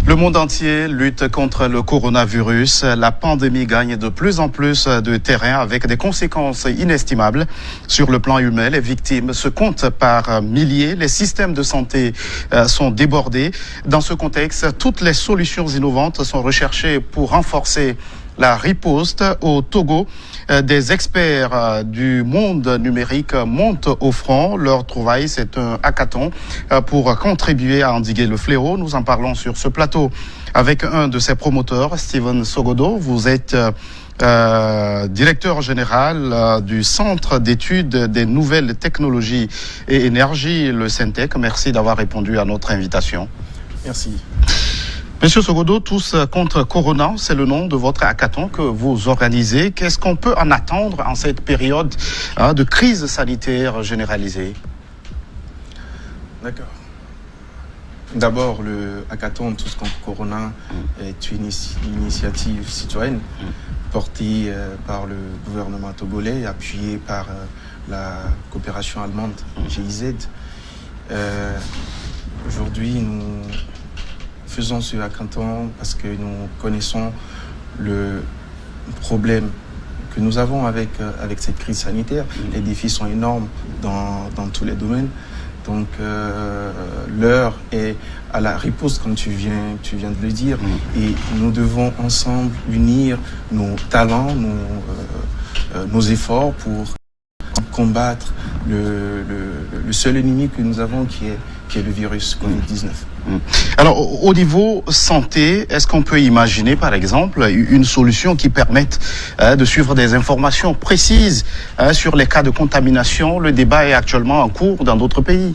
Le monde entier lutte contre le coronavirus. La pandémie gagne de plus en plus de terrain avec des conséquences inestimables sur le plan humain. Les victimes se comptent par milliers. Les systèmes de santé sont débordés. Dans ce contexte, toutes les solutions innovantes sont recherchées pour renforcer la riposte. Au Togo, des experts du monde numérique montent au front. Leur trouvaille, c'est un hackathon pour contribuer à endiguer le fléau. Nous en parlons sur ce plateau avec un de ses promoteurs, Steven Sogodo. Vous êtes directeur général du Centre d'études des nouvelles technologies et énergie, le CENTEC. Merci d'avoir répondu à notre invitation. Merci. Monsieur Sogodo, Tous contre Corona, c'est le nom de votre hackathon que vous organisez. Qu'est-ce qu'on peut en attendre en cette période de crise sanitaire généralisée? D'accord. D'abord, le hackathon Tous contre Corona est une initiative citoyenne portée par le gouvernement togolais, appuyée par la coopération allemande GIZ. Aujourd'hui, nous faisons ce hackathon parce que nous connaissons le problème que nous avons avec cette crise sanitaire. Les défis sont énormes dans tous les domaines. Donc l'heure est à la riposte, comme tu viens de le dire. Et nous devons ensemble unir nos talents, nos efforts pour combattre le seul ennemi que nous avons qui est le virus Covid-19. Alors, au niveau santé, est-ce qu'on peut imaginer, par exemple, une solution qui permette de suivre des informations précises sur les cas de contamination? Le débat est actuellement en cours dans d'autres pays.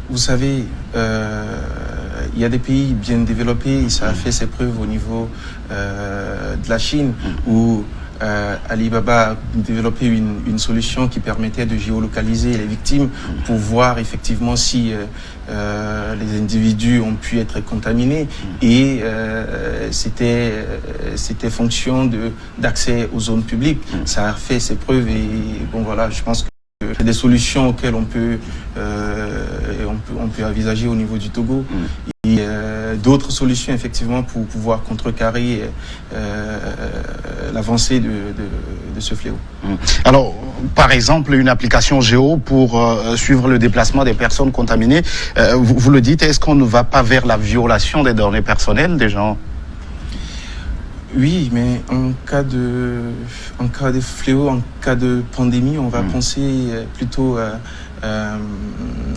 Vous savez, il y a des pays bien développés, et ça a fait ses preuves au niveau de la Chine, où Alibaba a développé une solution qui permettait de géolocaliser les victimes pour voir effectivement si les individus ont pu être contaminés, et c'était fonction d'accès aux zones publiques. Ça a fait ses preuves, et bon voilà, je pense que c'est des solutions auxquelles on peut envisager au niveau du Togo. Et d'autres solutions effectivement pour pouvoir contrecarrer l'avancée de ce fléau. Alors, par exemple, une application géo pour suivre le déplacement des personnes contaminées, vous le dites, est-ce qu'on ne va pas vers la violation des données personnelles des gens? Oui, mais en cas de fléau, en cas de pandémie, on va penser plutôt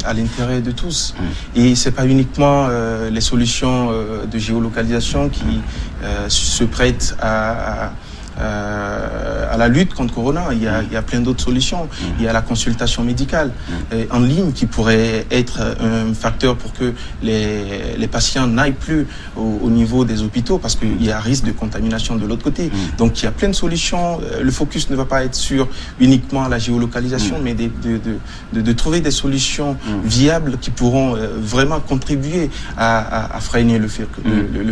à l'intérêt de tous. Et c'est pas uniquement les solutions de géolocalisation qui se prêtent à la lutte contre Corona. Il y a plein d'autres solutions. Il y a la consultation médicale en ligne qui pourrait être un facteur pour que les patients n'aillent plus au niveau des hôpitaux, parce qu'il y a risque de contamination de l'autre côté. Donc il y a plein de solutions. Le focus ne va pas être sur uniquement la géolocalisation, mais de trouver des solutions viables qui pourront vraiment contribuer à freiner le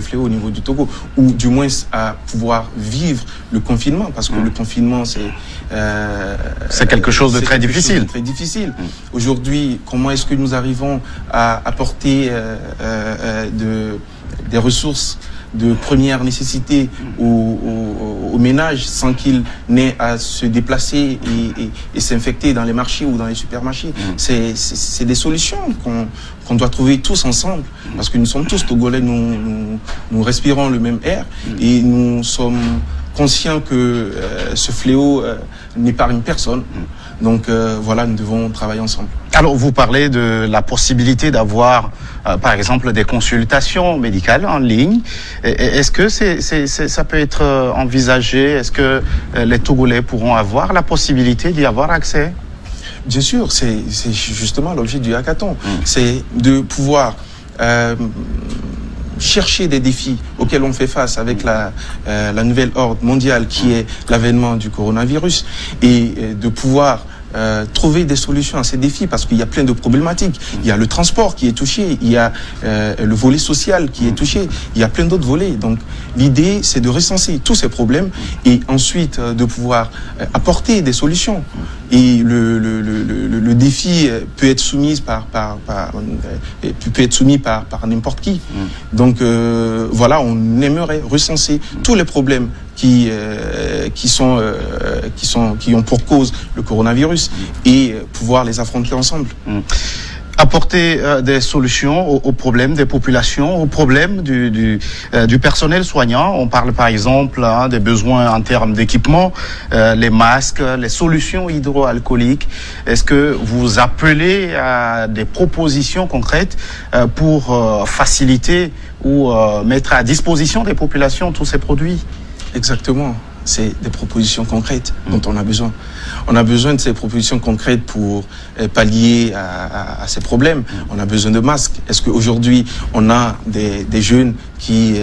fléau au niveau du Togo, ou du moins à pouvoir vivre le confinement, parce que le confinement, c'est quelque chose de très difficile. Aujourd'hui, comment est-ce que nous arrivons à apporter des ressources de première nécessité aux ménages sans qu'ils n'aient à se déplacer et s'infecter dans les marchés ou dans les supermarchés? C'est des solutions qu'on doit trouver tous ensemble, parce que nous sommes tous Togolais, nous respirons le même air, et nous sommes conscients que ce fléau n'épargne personne. Donc voilà, nous devons travailler ensemble. Alors, vous parlez de la possibilité d'avoir, par exemple, des consultations médicales en ligne. Est-ce que ça peut être envisagé? Est-ce que les Togolais pourront avoir la possibilité d'y avoir accès? Bien sûr, c'est justement l'objet du hackathon. C'est de pouvoir chercher des défis auxquels on fait face avec la nouvelle ordre mondiale qui est l'avènement du coronavirus, et de pouvoir trouver des solutions à ces défis parce qu'il y a plein de problématiques. Il y a le transport qui est touché, il y a le volet social qui est touché, il y a plein d'autres volets. Donc l'idée, c'est de recenser tous ces problèmes et ensuite de pouvoir apporter des solutions. Et le défi peut être soumis par n'importe qui. Donc voilà, on aimerait recenser tous les problèmes qui ont pour cause le coronavirus et pouvoir les affronter ensemble. Apporter des solutions aux problèmes des populations, aux problèmes du personnel soignant. On parle par exemple des besoins en termes d'équipement, les masques, les solutions hydroalcooliques. Est-ce que vous appelez à des propositions concrètes pour faciliter ou mettre à disposition des populations tous ces produits? Exactement. C'est des propositions concrètes dont on a besoin. On a besoin de ces propositions concrètes pour pallier à ces problèmes. On a besoin de masques. Est-ce qu'aujourd'hui, on a des jeunes qui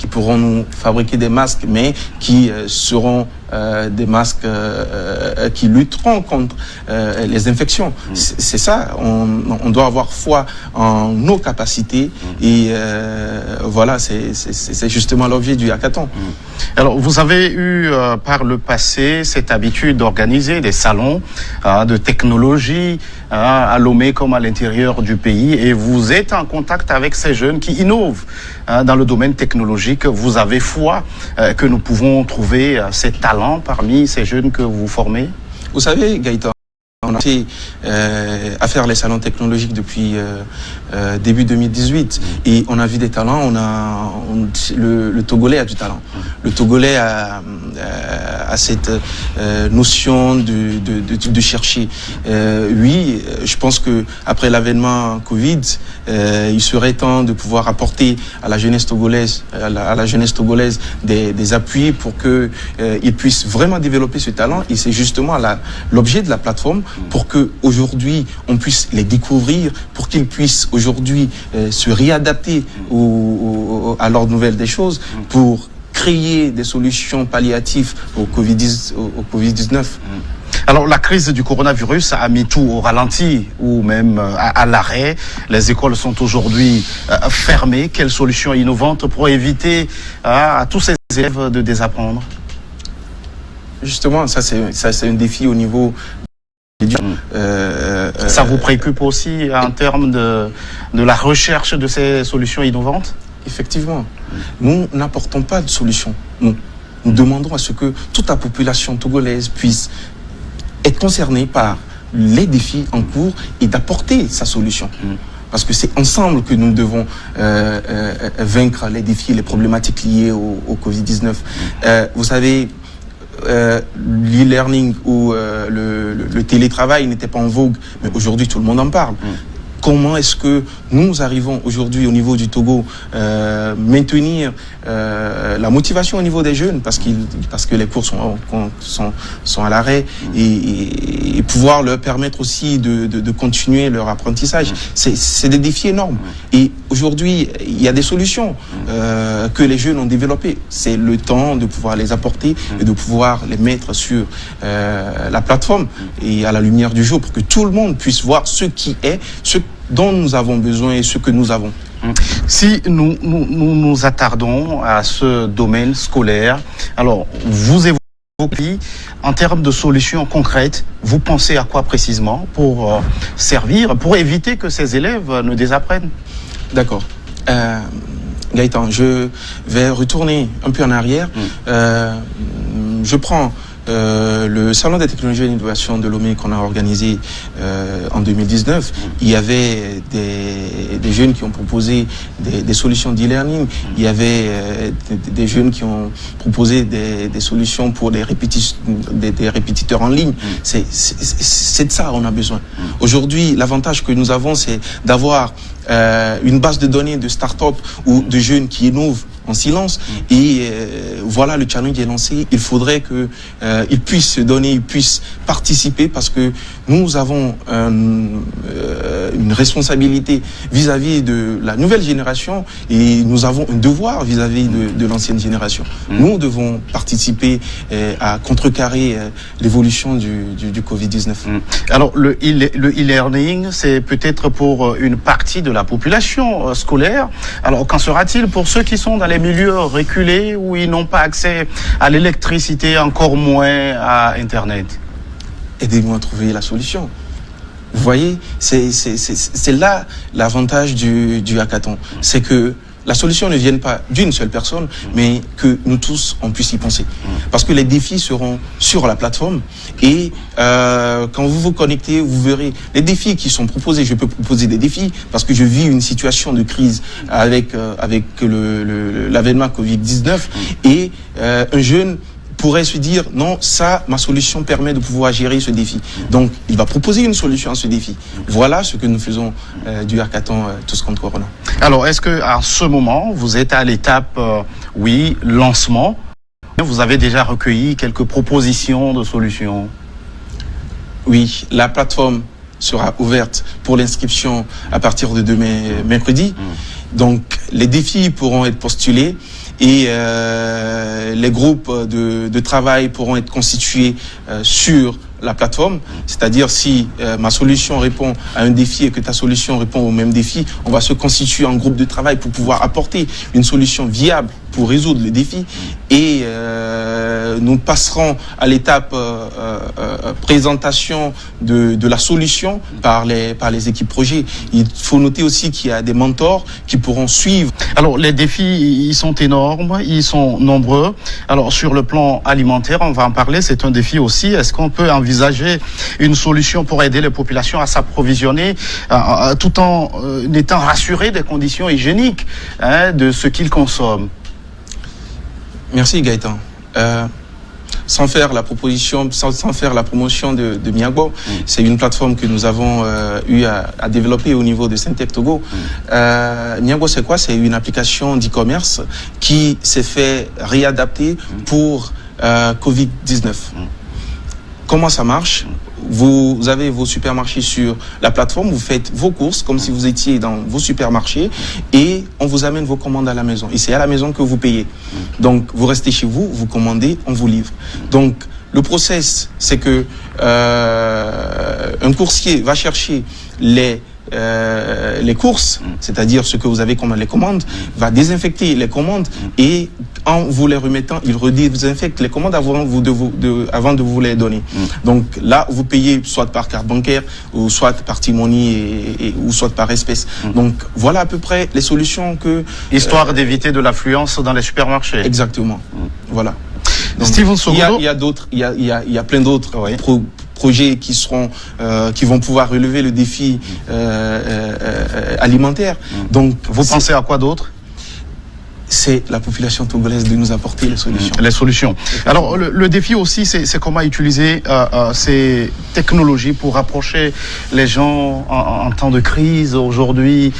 pourront nous fabriquer des masques, mais qui seront des masques qui lutteront contre les infections? C'est ça. On doit avoir foi en nos capacités et voilà, c'est justement l'objet du hackathon. Alors, vous avez eu par le passé cette habitude d'organiser des salons de technologie à Lomé comme à l'intérieur du pays, et vous êtes en contact avec ces jeunes qui innovent dans le domaine technologique. Vous avez foi que nous pouvons trouver ces talents parmi ces jeunes que vous formez? Vous savez, Gaëtan, on a fait à faire les salons technologiques depuis début 2018 et on a vu des talents. Le Togolais a du talent. Le Togolais a cette notion de chercher. Oui, je pense que après l'avènement Covid, il serait temps de pouvoir apporter à la jeunesse togolaise, des appuis pour que ils puissent vraiment développer ce talent. Et c'est justement l'objet de la plateforme, pour que aujourd'hui on puisse les découvrir, pour qu'ils puissent aujourd'hui se réadapter à l'ordre nouvelle des choses, pour créer des solutions palliatives au Covid-19. Alors, la crise du coronavirus a mis tout au ralenti ou même à l'arrêt. Les écoles sont aujourd'hui fermées. Quelles solutions innovantes pour éviter à tous ces élèves de désapprendre? Justement, ça c'est un défi au niveau ça vous préoccupe aussi en termes de la recherche de ces solutions innovantes? Effectivement. Nous n'apportons pas de solution. Nous demandons à ce que toute la population togolaise puisse être concernée par les défis en cours et d'apporter sa solution. Parce que c'est ensemble que nous devons vaincre les défis, les problématiques liées au Covid-19. Vous savez, l'e-learning ou le télétravail n'était pas en vogue, mais aujourd'hui tout le monde en parle. Comment est-ce que nous arrivons aujourd'hui au niveau du Togo maintenir la motivation au niveau des jeunes parce que les cours sont à l'arrêt et pouvoir leur permettre aussi de continuer leur apprentissage. C'est des défis énormes. Et aujourd'hui, il y a des solutions que les jeunes ont développées. C'est le temps de pouvoir les apporter et de pouvoir les mettre sur la plateforme et à la lumière du jour pour que tout le monde puisse voir ce qui est, ce dont nous avons besoin et ce que nous avons. Si nous attardons à ce domaine scolaire, alors vous évoquez en termes de solutions concrètes, vous pensez à quoi précisément pour servir, pour éviter que ces élèves ne désapprennent? D'accord. Gaëtan, je vais retourner un peu en arrière. Je prends le salon des technologies et l'innovation de Lomé qu'on a organisé en 2019, il y avait des jeunes qui ont proposé des solutions d'e-learning, il y avait des jeunes qui ont proposé des solutions pour des répétiteurs en ligne. C'est de ça qu'on a besoin. Aujourd'hui, l'avantage que nous avons, c'est d'avoir une base de données de start-up ou de jeunes qui innovent en silence et voilà, le challenge est lancé. Il faudrait que ils puissent se donner, ils puissent participer parce que nous avons une responsabilité vis-à-vis de la nouvelle génération et nous avons un devoir vis-à-vis de l'ancienne génération. Nous devons participer à contrecarrer l'évolution du Covid-19. Alors, le e-learning, c'est peut-être pour une partie de la population scolaire. Alors, qu'en sera-t-il pour ceux qui sont dans les milieux reculés où ils n'ont pas accès à l'électricité, encore moins à Internet? Aidez-nous à trouver la solution. Vous voyez, c'est là l'avantage du hackathon. C'est que la solution ne vienne pas d'une seule personne, mais que nous tous, on puisse y penser. Parce que les défis seront sur la plateforme et quand vous vous connectez, vous verrez les défis qui sont proposés. Je peux proposer des défis parce que je vis une situation de crise avec l'avènement Covid-19 et un jeune pourrait se dire non, ça, ma solution permet de pouvoir gérer ce défi. Donc, il va proposer une solution à ce défi. Voilà ce que nous faisons du hackathon Tous contre Corona. Alors, est-ce que à ce moment, vous êtes à l'étape, lancement? Vous avez déjà recueilli quelques propositions de solutions? Oui, la plateforme sera ouverte pour l'inscription à partir de demain, mercredi. Donc, les défis pourront être postulés. Et les groupes de travail pourront être constitués sur la plateforme. C'est-à-dire si ma solution répond à un défi et que ta solution répond au même défi, on va se constituer en groupe de travail pour pouvoir apporter une solution viable pour résoudre les défis. Et nous passerons à l'étape présentation de la solution par les équipes projets. Il faut noter aussi qu'il y a des mentors qui pourront suivre. Alors, les défis, ils sont énormes, ils sont nombreux. Alors, sur le plan alimentaire, on va en parler, c'est un défi aussi. Est-ce qu'on peut envisager une solution pour aider les populations à s'approvisionner tout en étant rassurés des conditions hygiéniques de ce qu'ils consomment? Merci Gaëtan. Sans faire la proposition, sans faire la promotion de Miagbo, c'est une plateforme que nous avons eu à développer au niveau de Syntec Togo. Miagbo, c'est quoi? C'est une application d'e-commerce qui s'est fait réadapter pour Covid-19. Comment ça marche? Vous avez vos supermarchés sur la plateforme, vous faites vos courses comme si vous étiez dans vos supermarchés et on vous amène vos commandes à la maison. Et c'est à la maison que vous payez. Donc, vous restez chez vous, vous commandez, on vous livre. Donc, le process, c'est que un coursier va chercher les courses, c'est-à-dire ce que vous avez comme les commandes, va désinfecter les commandes et en vous les remettant, il redésinfecte les commandes avant de vous les donner. Donc là, vous payez soit par carte bancaire ou soit par T-Money ou soit par espèce. Donc voilà à peu près les solutions que... Histoire d'éviter de l'affluence dans les supermarchés. Exactement. Voilà. Donc, Steven Sogodo. Il y a plein d'autres projets qui vont pouvoir relever le défi alimentaire. Donc, vous pensez à quoi d'autre? C'est la population togolaise de nous apporter les solutions. Les solutions. Alors, le défi aussi, c'est comment utiliser ces technologies pour rapprocher les gens en temps de crise. Aujourd'hui,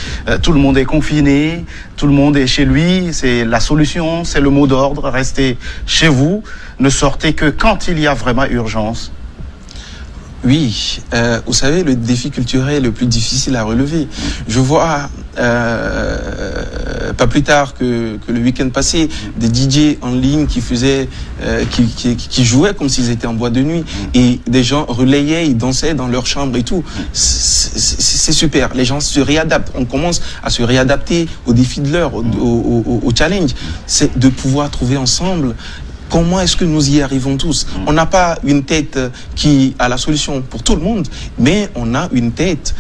tout le monde est confiné, tout le monde est chez lui. C'est la solution, c'est le mot d'ordre. Restez chez vous, ne sortez que quand il y a vraiment urgence. Oui, vous savez, le défi culturel le plus difficile à relever. Je vois, pas plus tard que le week-end passé, des DJ en ligne qui faisaient, qui jouaient comme s'ils étaient en boîte de nuit et des gens relayaient, ils dansaient dans leur chambre et tout. C'est super. Les gens se réadaptent. On commence à se réadapter aux défis de l'heure, au challenge. C'est de pouvoir trouver ensemble. Comment est-ce que nous y arrivons tous? On n'a pas une tête qui a la solution pour tout le monde, mais on a une tête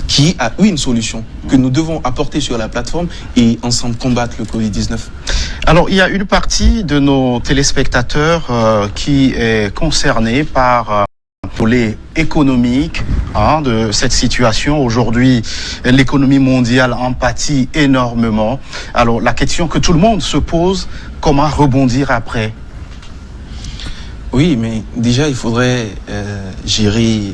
qui a une solution que nous devons apporter sur la plateforme et ensemble combattre le Covid-19. Alors, il y a une partie de nos téléspectateurs qui est concernée par le volet économique de cette situation. Aujourd'hui, l'économie mondiale en pâtit énormément. Alors, la question que tout le monde se pose, comment rebondir après? Oui, mais déjà, il faudrait gérer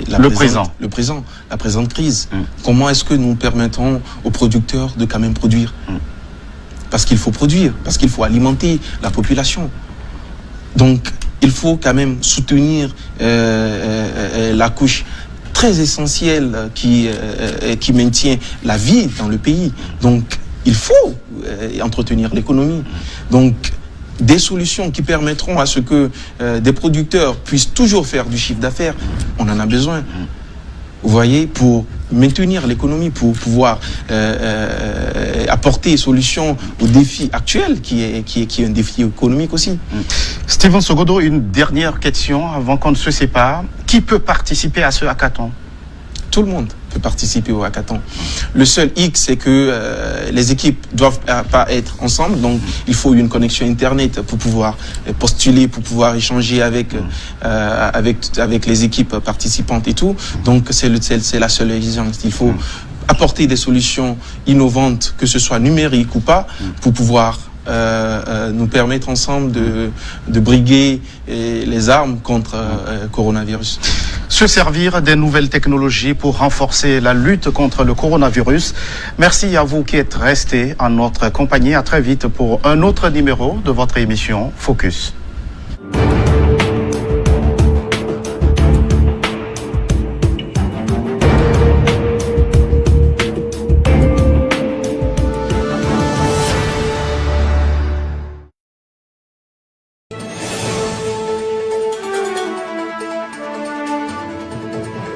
le présent, la présente crise. Comment est-ce que nous permettons aux producteurs de quand même produire? Parce qu'il faut produire, parce qu'il faut alimenter la population. Donc, il faut quand même soutenir la couche très essentiel qui maintient la vie dans le pays. Donc, il faut entretenir l'économie. Donc, des solutions qui permettront à ce que des producteurs puissent toujours faire du chiffre d'affaires, on en a besoin. Vous voyez, pour maintenir l'économie, pour pouvoir apporter des solutions aux défis actuels, qui est un défi économique aussi. Steven Sogodo, une dernière question avant qu'on ne se sépare. Qui peut participer à ce hackathon? Tout le monde peut participer au hackathon. Le seul hic, c'est que les équipes doivent pas être ensemble, donc il faut une connexion internet pour pouvoir postuler, pour pouvoir échanger avec les équipes participantes et tout. Donc c'est la seule exigence. Il faut apporter des solutions innovantes, que ce soit numérique ou pas, pour pouvoir nous permettre ensemble de briguer les armes contre coronavirus. Se servir des nouvelles technologies pour renforcer la lutte contre le coronavirus. Merci à vous qui êtes restés en notre compagnie. À très vite pour un autre numéro de votre émission Focus.